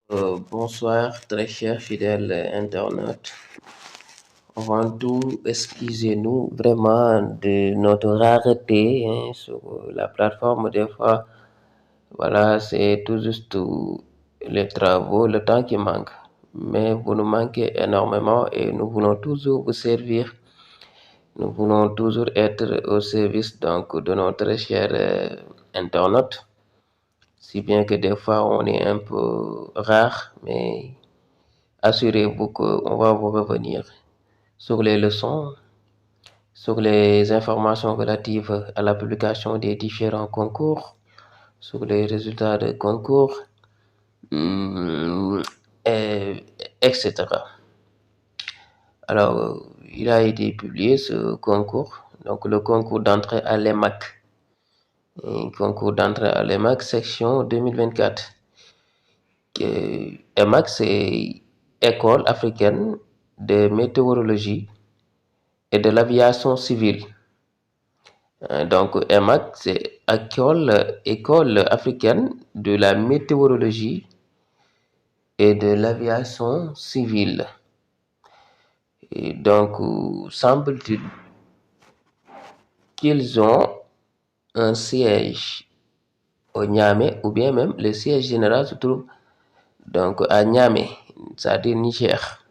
Bonsoir, très chers fidèles internautes. Avant tout, excusez-nous vraiment de notre rareté sur la plateforme. Des fois, voilà, c'est tout juste les travaux, le temps qui manque. Mais vous nous manquez énormément et nous voulons toujours vous servir. Nous voulons toujours être au service donc de nos très chers internautes. Si bien que des fois, on est un peu rare, mais assurez-vous qu'on va vous revenir sur les leçons, sur les informations relatives à la publication des différents concours, sur les résultats des concours, hum, et- etc. Alors, il a été publié ce concours, donc le concours d'entrée à l'EMAC, concours d'entrée à l'EMAC section 2024. EMAC, c'est École africaine de météorologie et de l'aviation civile. Donc, EMAC, c'est École africaine de la météorologie et de l'aviation civile. Et donc, semble-t-il qu'ils ont un siège au Niamey, ou bien même le siège général se trouve donc à Niamey, c'est-à-dire Niger.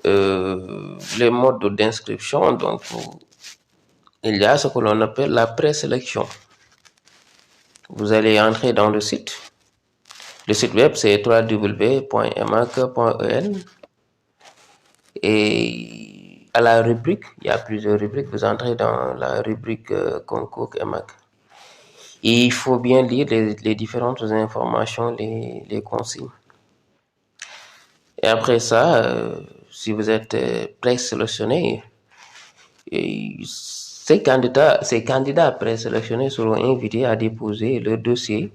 Les modes d'inscription, donc, il y a ce que l'on appelle la présélection. Vous allez entrer dans le site. Le site web, c'est www.emac.en. Et à la rubrique, il y a plusieurs rubriques. Vous entrez dans la rubrique concours EMAC. Et il faut bien lire les différentes informations, les consignes. Et après ça, si vous êtes présélectionné, ces candidats présélectionnés seront invités à déposer leur dossier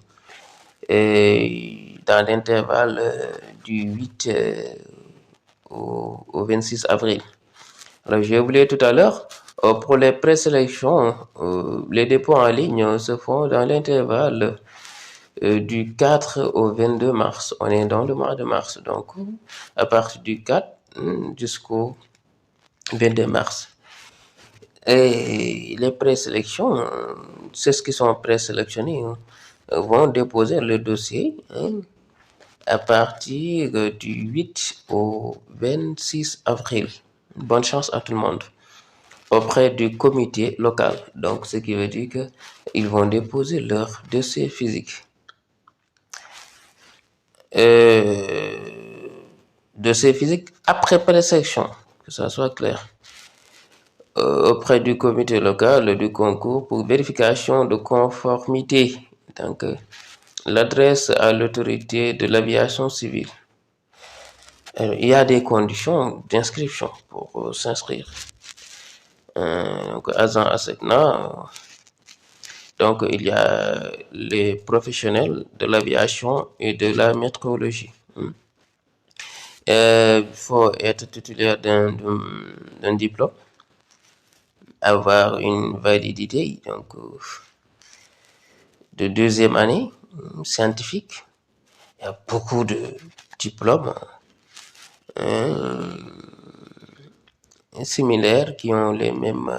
dans l'intervalle du 8 au 26 avril. Alors, j'ai oublié tout à l'heure, pour les présélections, les dépôts en ligne se font dans l'intervalle du 4 au 22 mars. On est dans le mois de mars, donc à partir du 4 jusqu'au 22 mars. Et les présélections, c'est ce qui sont présélectionnés, vont déposer le dossier à partir du 8 au 26 avril. Bonne chance à tout le monde. Auprès du comité local. Donc, ce qui veut dire qu'ils vont déposer leur dossier physique. Dossier physique après présélection, que ça soit clair. Auprès du comité local du concours pour vérification de conformité. Donc, l'adresse à l'autorité de l'aviation civile. Il y a des conditions d'inscription pour s'inscrire. Donc, Azan Asekna, donc il y a les professionnels de l'aviation et de la météorologie. Il faut être titulaire d'un diplôme, avoir une validité donc, de deuxième année scientifique. Il y a beaucoup de diplômes similaires qui ont les mêmes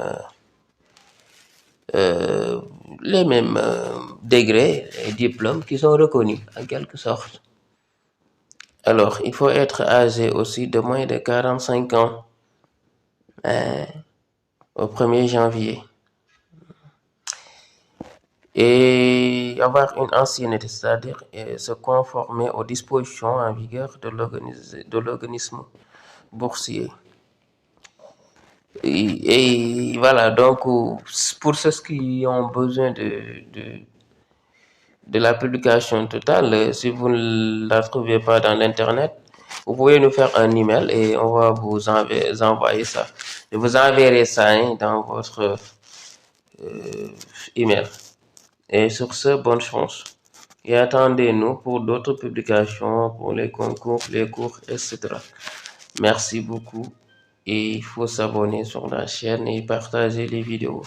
degrés et diplômes qui sont reconnus en quelque sorte. Alors, il faut être âgé aussi de moins de 45 ans au 1er janvier. Et avoir une ancienneté, c'est-à-dire se conformer aux dispositions en vigueur de l'organisme boursier. Et voilà, donc pour ceux qui ont besoin de la publication totale, si vous ne la trouvez pas dans l'internet, vous pouvez nous faire un email et on va vous envoyer ça. Je vous enverrai ça dans votre email. Et sur ce, bonne chance. Et attendez-nous pour d'autres publications, pour les concours, les cours, etc. Merci beaucoup. Et il faut s'abonner sur la chaîne et partager les vidéos.